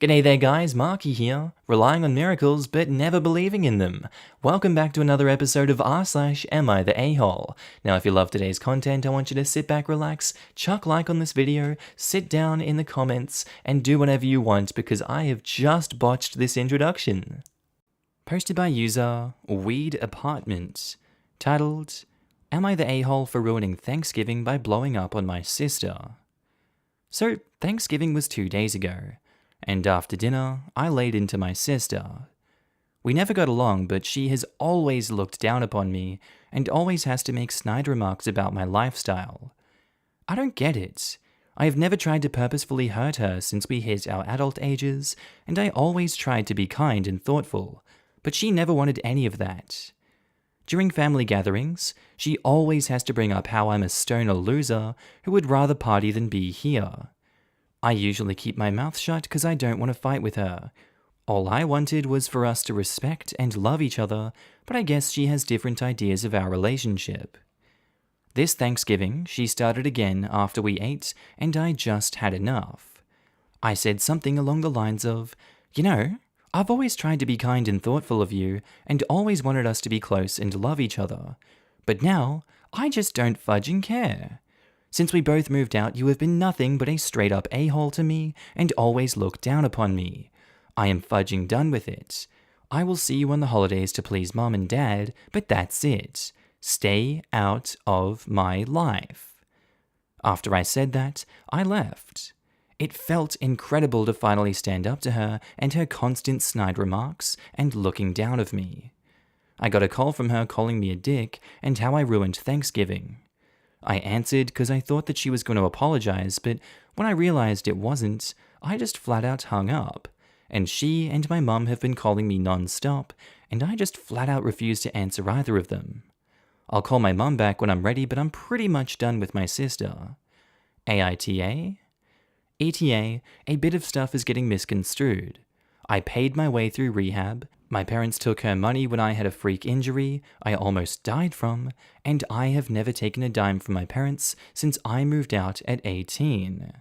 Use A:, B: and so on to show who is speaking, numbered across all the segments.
A: G'day there guys, Markee here, relying on miracles but never believing in them. Welcome back to another episode of r/Am I the A-hole? Now if you love today's content, I want you to sit back, relax, chuck like on this video, sit down in the comments, and do whatever you want because I have just botched this introduction. Posted by user Weed Apartment, titled, Am I the A-hole for ruining Thanksgiving by blowing up on my sister? So, Thanksgiving was 2 days ago. And after dinner, I laid into my sister. We never got along, but she has always looked down upon me and always has to make snide remarks about my lifestyle. I don't get it. I have never tried to purposefully hurt her since we hit our adult ages, and I always tried to be kind and thoughtful, but she never wanted any of that. During family gatherings, she always has to bring up how I'm a stoner loser who would rather party than be here. I usually keep my mouth shut because I don't want to fight with her. All I wanted was for us to respect and love each other, but I guess she has different ideas of our relationship. This Thanksgiving, she started again after we ate, and I just had enough. I said something along the lines of, I've always tried to be kind and thoughtful of you, and always wanted us to be close and love each other. But now, I just don't fudging care. Since we both moved out, you have been nothing but a straight-up a-hole to me and always looked down upon me. I am fudging done with it. I will see you on the holidays to please Mom and Dad, but that's it. Stay out of my life. After I said that, I left. It felt incredible to finally stand up to her and her constant snide remarks and looking down of me. I got a call from her calling me a dick and how I ruined Thanksgiving. I answered because I thought that she was going to apologize, but when I realized it wasn't, I just flat out hung up. And she and my mum have been calling me non-stop, and I just flat out refused to answer either of them. I'll call my mum back when I'm ready, but I'm pretty much done with my sister. AITA? ETA, a bit of stuff is getting misconstrued. I paid my way through rehab. My parents took her money when I had a freak injury I almost died from, and I have never taken a dime from my parents since I moved out at 18.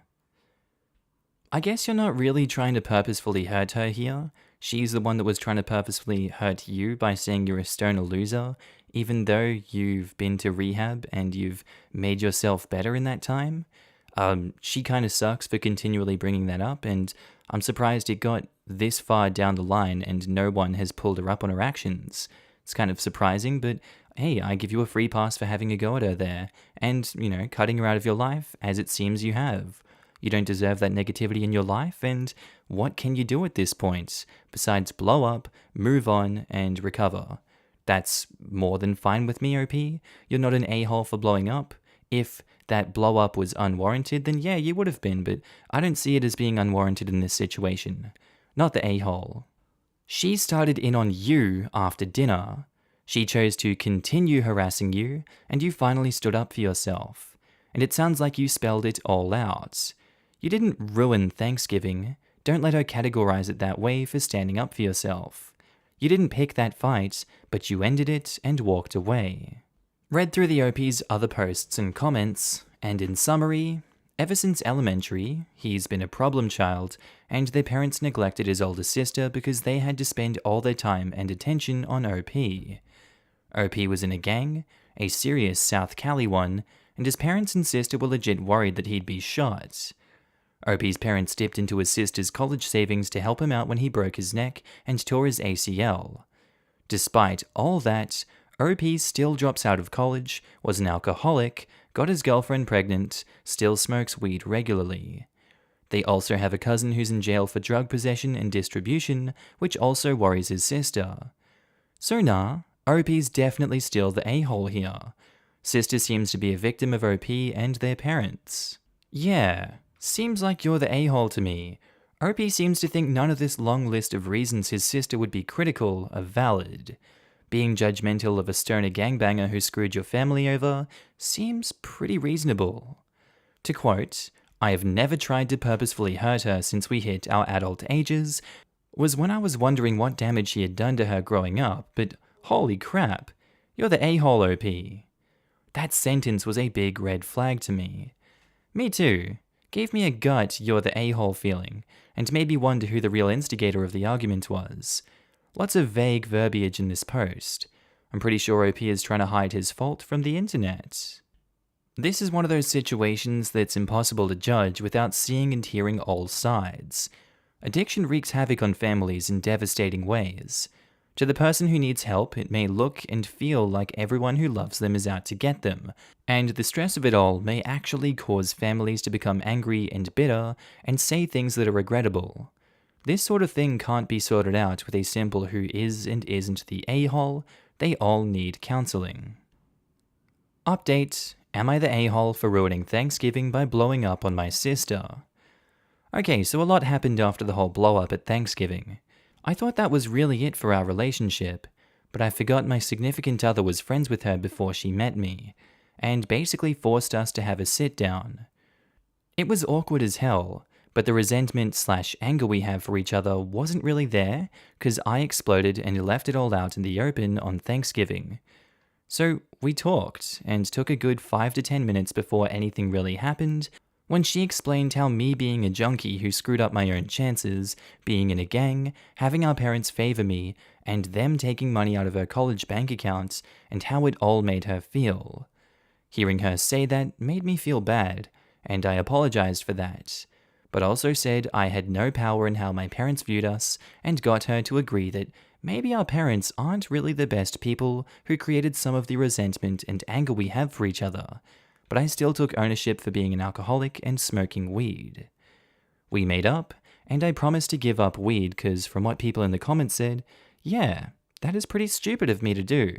A: I guess you're not really trying to purposefully hurt her here. She's the one that was trying to purposefully hurt you by saying you're a stoner loser, even though you've been to rehab and you've made yourself better in that time. She kind of sucks for continually bringing that up, and I'm surprised it got this far down the line and no one has pulled her up on her actions. It's kind of surprising, but hey, I give you a free pass for having a go at her there, and, cutting her out of your life, as it seems you have. You don't deserve that negativity in your life, and what can you do at this point, besides blow up, move on, and recover? That's more than fine with me, OP. You're not an a-hole for blowing up. If that blow up was unwarranted, then yeah, you would have been, but I don't see it as being unwarranted in this situation. Not the a-hole. She started in on you after dinner. She chose to continue harassing you, and you finally stood up for yourself. And it sounds like you spelled it all out. You didn't ruin Thanksgiving. Don't let her categorize it that way for standing up for yourself. You didn't pick that fight, but you ended it and walked away. Read through the OP's other posts and comments, and in summary, ever since elementary, he's been a problem child, and their parents neglected his older sister because they had to spend all their time and attention on OP. OP was in a gang, a serious South Cali one, and his parents and sister were legit worried that he'd be shot. OP's parents dipped into his sister's college savings to help him out when he broke his neck and tore his ACL. Despite all that, OP still drops out of college, was an alcoholic, got his girlfriend pregnant, still smokes weed regularly. They also have a cousin who's in jail for drug possession and distribution, which also worries his sister. So nah, OP's definitely still the a-hole here. Sister seems to be a victim of OP and their parents. Yeah, seems like you're the a-hole to me. OP seems to think none of this long list of reasons his sister would be critical are valid. Being judgmental of a stoner gangbanger who screwed your family over seems pretty reasonable. To quote, I have never tried to purposefully hurt her since we hit our adult ages, was when I was wondering what damage he had done to her growing up, but holy crap, you're the a-hole OP. That sentence was a big red flag to me. Me too. gave me a gut "you're the a-hole" feeling, and made me wonder who the real instigator of the argument was. Lots of vague verbiage in this post. I'm pretty sure OP is trying to hide his fault from the internet. This is one of those situations that's impossible to judge without seeing and hearing all sides. Addiction wreaks havoc on families in devastating ways. To the person who needs help, it may look and feel like everyone who loves them is out to get them, and the stress of it all may actually cause families to become angry and bitter and say things that are regrettable. This sort of thing can't be sorted out with a simple who is and isn't the a-hole. They all need counseling. Update: am I the a-hole for ruining Thanksgiving by blowing up on my sister? Okay, so a lot happened after the whole blow up at Thanksgiving. I thought that was really it for our relationship, but I forgot my significant other was friends with her before she met me, and basically forced us to have a sit down. It was awkward as hell, but the resentment/anger we have for each other wasn't really there, because I exploded and left it all out in the open on Thanksgiving. So we talked, and took a good 5 to 10 minutes before anything really happened, when she explained how me being a junkie who screwed up my own chances, being in a gang, having our parents favor me, and them taking money out of her college bank account, and how it all made her feel. Hearing her say that made me feel bad, and I apologized for that, but also said I had no power in how my parents viewed us, and got her to agree that maybe our parents aren't really the best people who created some of the resentment and anger we have for each other, but I still took ownership for being an alcoholic and smoking weed. We made up, and I promised to give up weed because from what people in the comments said, yeah, that is pretty stupid of me to do.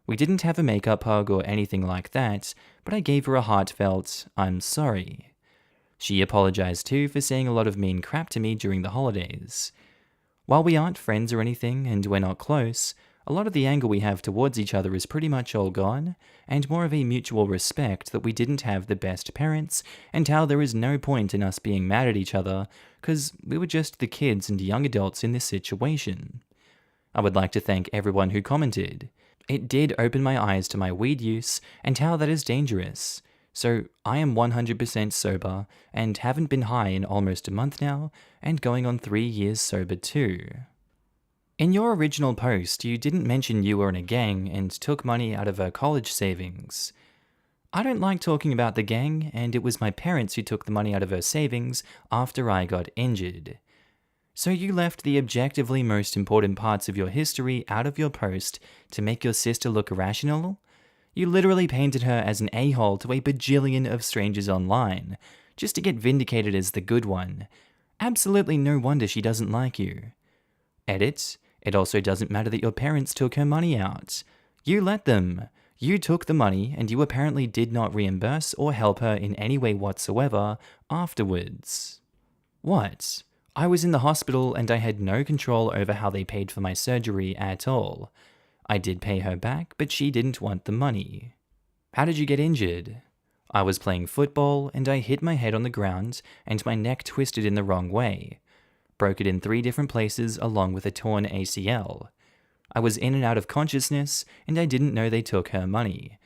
A: We didn't have a makeup hug or anything like that, but I gave her a heartfelt, "I'm sorry." She apologized too for saying a lot of mean crap to me during the holidays. While we aren't friends or anything and we're not close, a lot of the anger we have towards each other is pretty much all gone, and more of a mutual respect that we didn't have the best parents, and how there is no point in us being mad at each other, because we were just the kids and young adults in this situation. I would like to thank everyone who commented. It did open my eyes to my weed use and how that is dangerous. So I am 100% sober, and haven't been high in almost a month now, and going on 3 years sober too. In your original post, you didn't mention you were in a gang and took money out of her college savings. I don't like talking about the gang, and it was my parents who took the money out of her savings after I got injured. So you left the objectively most important parts of your history out of your post to make your sister look rational? You literally painted her as an a-hole to a bajillion of strangers online, just to get vindicated as the good one. Absolutely no wonder she doesn't like you. Edit: it also doesn't matter that your parents took her money out. You let them. You took the money, and you apparently did not reimburse or help her in any way whatsoever afterwards. What? I was in the hospital and I had no control over how they paid for my surgery at all. I did pay her back, but she didn't want the money. How did you get injured? I was playing football and I hit my head on the ground and my neck twisted in the wrong way. Broke it in 3 different places along with a torn ACL. I was in and out of consciousness and I didn't know they took her money.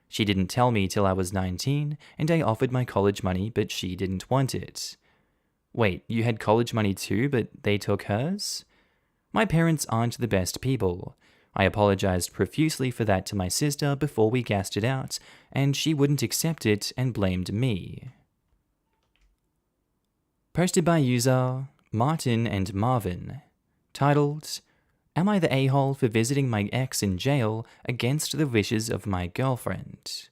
A: She didn't tell me till I was 19 and I offered my college money but she didn't want it. Wait, you had college money too but they took hers? My parents aren't the best people. I apologized profusely for that to my sister before we gassed it out, and she wouldn't accept it and blamed me. Posted by user Martin and Marvin. Titled, "Am I the a-hole for visiting my ex in jail against the wishes of my girlfriend?"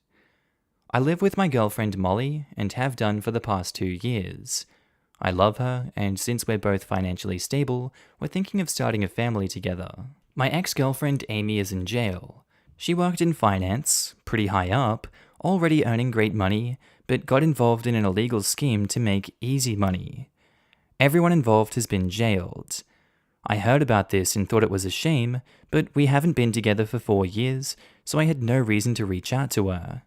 A: I live with my girlfriend Molly and have done for the past 2 years. I love her, and since we're both financially stable, we're thinking of starting a family together. My ex-girlfriend Amy is in jail. She worked in finance, pretty high up, already earning great money, but got involved in an illegal scheme to make easy money. Everyone involved has been jailed. I heard about this and thought it was a shame, but we haven't been together for 4 years, so I had no reason to reach out to her.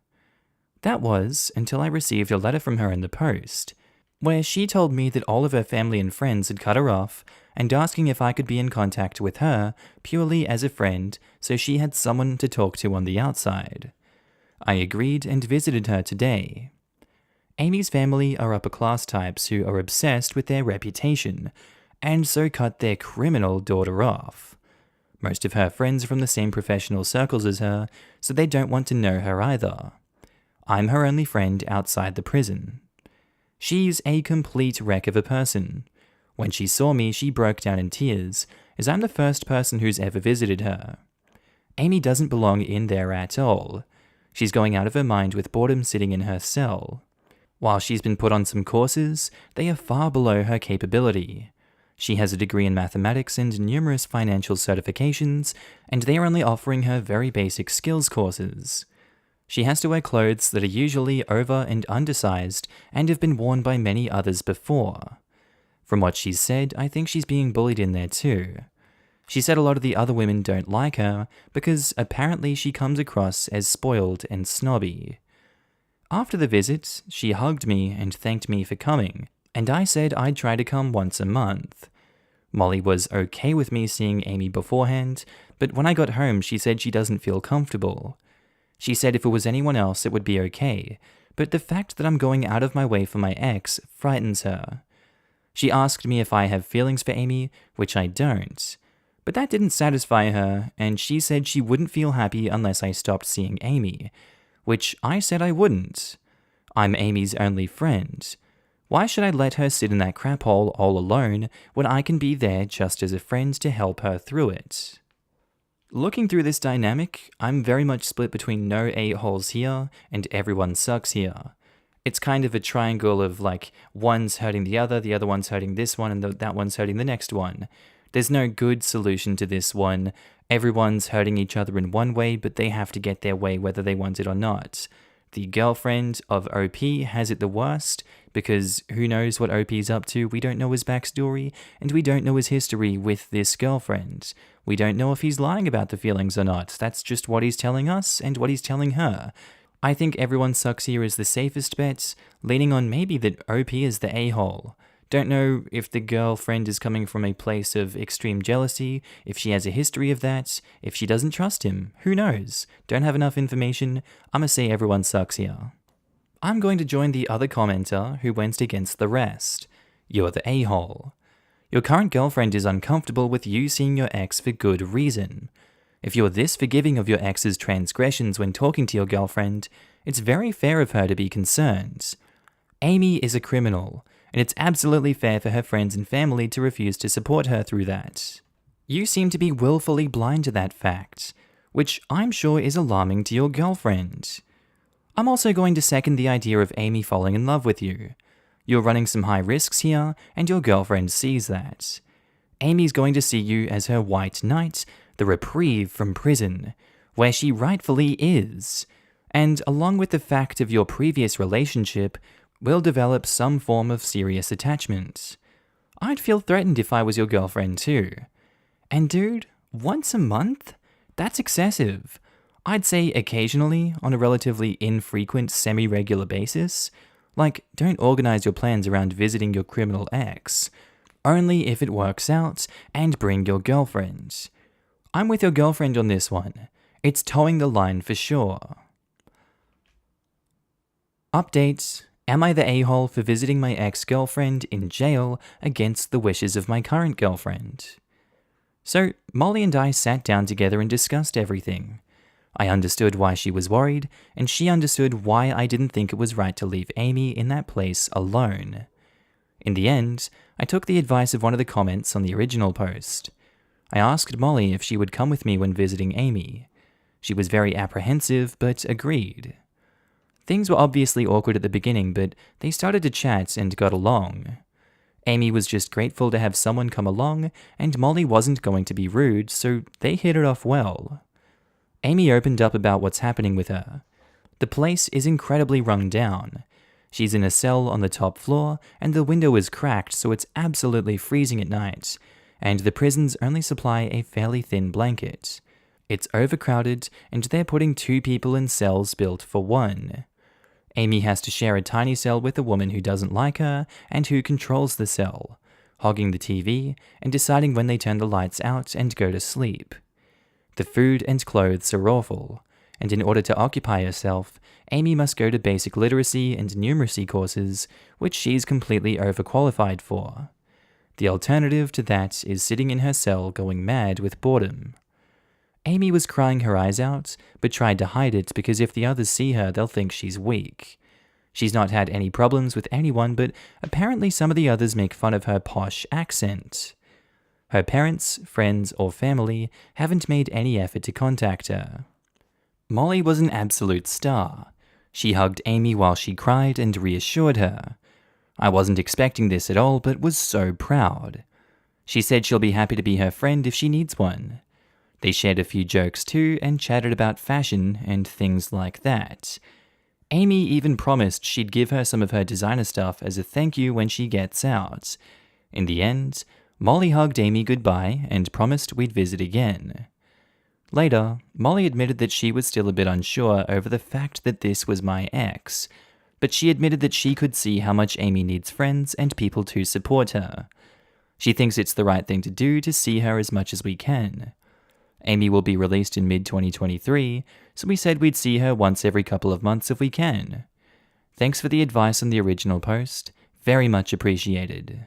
A: That was until I received a letter from her in the post, where she told me that all of her family and friends had cut her off, and asking if I could be in contact with her purely as a friend so she had someone to talk to on the outside. I agreed and visited her today. Amy's family are upper-class types who are obsessed with their reputation, and so cut their criminal daughter off. Most of her friends are from the same professional circles as her, so they don't want to know her either. I'm her only friend outside the prison. She's a complete wreck of a person. When she saw me, she broke down in tears, as I'm the first person who's ever visited her. Amy doesn't belong in there at all. She's going out of her mind with boredom sitting in her cell. While she's been put on some courses, they are far below her capability. She has a degree in mathematics and numerous financial certifications, and they are only offering her very basic skills courses. She has to wear clothes that are usually over and undersized and have been worn by many others before. From what she's said, I think she's being bullied in there too. She said a lot of the other women don't like her because apparently she comes across as spoiled and snobby. After the visit, she hugged me and thanked me for coming, and I said I'd try to come once a month. Molly was okay with me seeing Amy beforehand, but when I got home she said she doesn't feel comfortable. She said if it was anyone else it would be okay, but the fact that I'm going out of my way for my ex frightens her. She asked me if I have feelings for Amy, which I don't. But that didn't satisfy her, and she said she wouldn't feel happy unless I stopped seeing Amy, which I said I wouldn't. I'm Amy's only friend. Why should I let her sit in that crap hole all alone when I can be there just as a friend to help her through it? Looking through this dynamic, I'm very much split between no a-holes here and everyone sucks here. It's kind of a triangle of like one's hurting the other one's hurting this one, and that one's hurting the next one. There's no good solution to this one. Everyone's hurting each other in one way, but they have to get their way whether they want it or not. The girlfriend of OP has it the worst, because who knows what OP's up to, we don't know his backstory, and we don't know his history with this girlfriend. We don't know if he's lying about the feelings or not, that's just what he's telling us and what he's telling her. I think everyone sucks here is the safest bet, leaning on maybe that OP is the a-hole. Don't know if the girlfriend is coming from a place of extreme jealousy, if she has a history of that, if she doesn't trust him, who knows? Don't have enough information, I'ma say everyone sucks here. I'm going to join the other commenter who went against the rest. You're the a-hole. Your current girlfriend is uncomfortable with you seeing your ex for good reason. If you're this forgiving of your ex's transgressions when talking to your girlfriend, it's very fair of her to be concerned. Amy is a criminal, and it's absolutely fair for her friends and family to refuse to support her through that. You seem to be willfully blind to that fact, which I'm sure is alarming to your girlfriend. I'm also going to second the idea of Amy falling in love with you. You're running some high risks here, and your girlfriend sees that. Amy's going to see you as her white knight, the reprieve from prison, where she rightfully is, and along with the fact of your previous relationship, will develop some form of serious attachment. I'd feel threatened if I was your girlfriend too. And dude, once a month? That's excessive. I'd say occasionally, on a relatively infrequent, semi-regular basis. Like, don't organize your plans around visiting your criminal ex. Only if it works out, and bring your girlfriend. I'm with your girlfriend on this one. It's towing the line for sure. Update. Am I the a-hole for visiting my ex-girlfriend in jail against the wishes of my current girlfriend? So, Molly and I sat down together and discussed everything. I understood why she was worried, and she understood why I didn't think it was right to leave Amy in that place alone. In the end, I took the advice of one of the comments on the original post. I asked Molly if she would come with me when visiting Amy. She was very apprehensive, but agreed. Things were obviously awkward at the beginning, but they started to chat and got along. Amy was just grateful to have someone come along, and Molly wasn't going to be rude, so they hit it off well. Amy opened up about what's happening with her. The place is incredibly run down. She's in a cell on the top floor, and the window is cracked, so it's absolutely freezing at night, and the prisons only supply a fairly thin blanket. It's overcrowded, and they're putting 2 people in cells built for 1. Amy has to share a tiny cell with a woman who doesn't like her and who controls the cell, hogging the TV and deciding when they turn the lights out and go to sleep. The food and clothes are awful, and in order to occupy herself, Amy must go to basic literacy and numeracy courses, which she's completely overqualified for. The alternative to that is sitting in her cell going mad with boredom. Amy was crying her eyes out, but tried to hide it because if the others see her, they'll think she's weak. She's not had any problems with anyone, but apparently some of the others make fun of her posh accent. Her parents, friends, or family haven't made any effort to contact her. Molly was an absolute star. She hugged Amy while she cried and reassured her. I wasn't expecting this at all, but was so proud. She said she'll be happy to be her friend if she needs one. They shared a few jokes too and chatted about fashion and things like that. Amy even promised she'd give her some of her designer stuff as a thank you when she gets out. In the end, Molly hugged Amy goodbye and promised we'd visit again. Later, Molly admitted that she was still a bit unsure over the fact that this was my ex, but she admitted that she could see how much Amy needs friends and people to support her. She thinks it's the right thing to do to see her as much as we can. Amy will be released in mid-2023, so we said we'd see her once every couple of months if we can. Thanks for the advice on the original post, very much appreciated.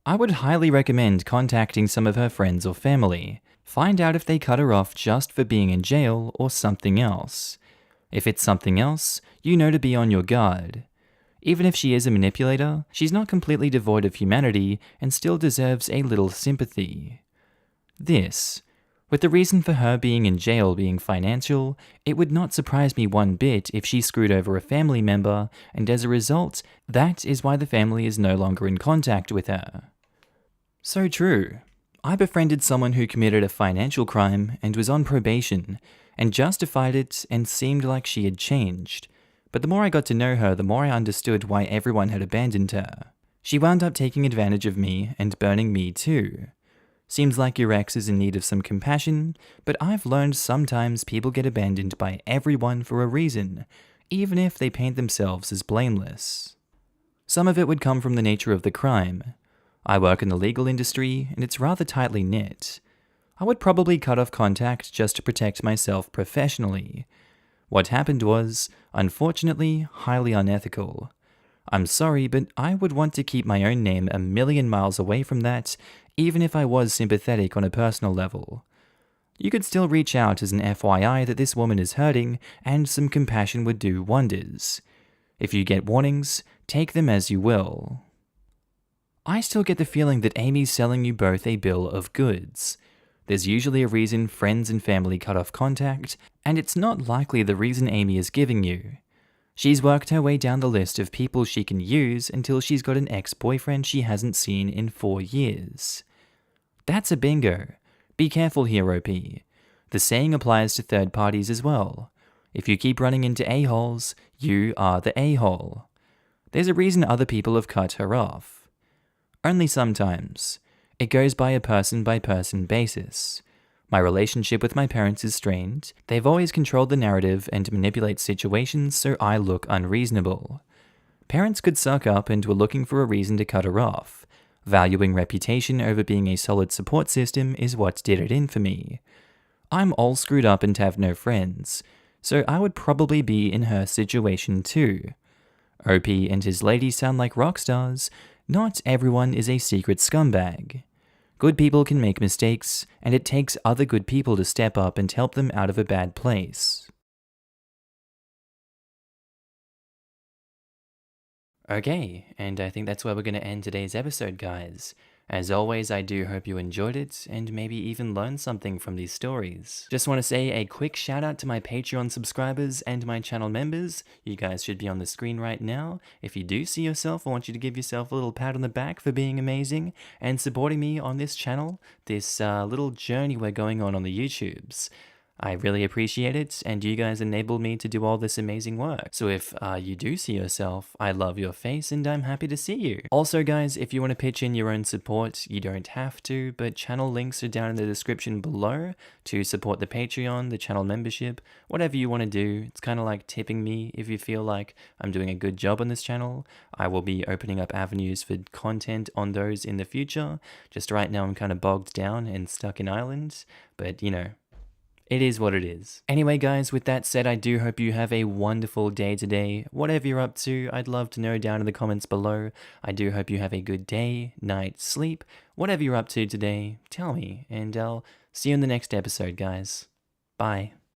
A: I would highly recommend contacting some of her friends or family. Find out if they cut her off just for being in jail or something else. If it's something else, you know to be on your guard. Even if she is a manipulator, she's not completely devoid of humanity and still deserves a little sympathy. With the reason for her being in jail being financial, it would not surprise me one bit if she screwed over a family member, and as a result, that is why the family is no longer in contact with her. So true. I befriended someone who committed a financial crime and was on probation, and justified it and seemed like she had changed. But the more I got to know her, the more I understood why everyone had abandoned her. She wound up taking advantage of me and burning me too. Seems like your ex is in need of some compassion, but I've learned sometimes people get abandoned by everyone for a reason, even if they paint themselves as blameless. Some of it would come from the nature of the crime. I work in the legal industry, and it's rather tightly knit. I would probably cut off contact just to protect myself professionally. What happened was, unfortunately, highly unethical. I'm sorry, but I would want to keep my own name a million miles away from that, even if I was sympathetic on a personal level. You could still reach out as an FYI that this woman is hurting, and some compassion would do wonders. If you get warnings, take them as you will. I still get the feeling that Amy's selling you both a bill of goods. There's usually a reason friends and family cut off contact, and it's not likely the reason Amy is giving you. She's worked her way down the list of people she can use until she's got an ex-boyfriend she hasn't seen in 4 years. That's a bingo. Be careful here, OP. The saying applies to third parties as well. If you keep running into a-holes, you are the a-hole. There's a reason other people have cut her off. Only sometimes. It goes by a person-by-person basis. My relationship with my parents is strained. They've always controlled the narrative and manipulate situations so I look unreasonable. Parents could suck up and were looking for a reason to cut her off. Valuing reputation over being a solid support system is what did it in for me. I'm all screwed up and have no friends, so I would probably be in her situation too. OP and his lady sound like rock stars. Not everyone is a secret scumbag. Good people can make mistakes, and it takes other good people to step up and help them out of a bad place. Okay, and I think that's where we're going to end today's episode, guys. As always, I do hope you enjoyed it, and maybe even learned something from these stories. Just want to say a quick shout out to my Patreon subscribers and my channel members. You guys should be on the screen right now. If you do see yourself, I want you to give yourself a little pat on the back for being amazing and supporting me on this channel, this little journey we're going on the YouTubes. I really appreciate it, and you guys enabled me to do all this amazing work. So if you do see yourself, I love your face and I'm happy to see you. Also guys, if you want to pitch in your own support, you don't have to, but channel links are down in the description below to support the Patreon, the channel membership, whatever you want to do. It's kind of like tipping me if you feel like I'm doing a good job on this channel. I will be opening up avenues for content on those in the future. Just right now I'm kind of bogged down and stuck in Ireland, but you know, It is what it is. Anyway, guys, with that said, I do hope you have a wonderful day today. Whatever you're up to, I'd love to know down in the comments below. I do hope you have a good day, night, sleep. Whatever you're up to today, tell me, and I'll see you in the next episode, guys. Bye.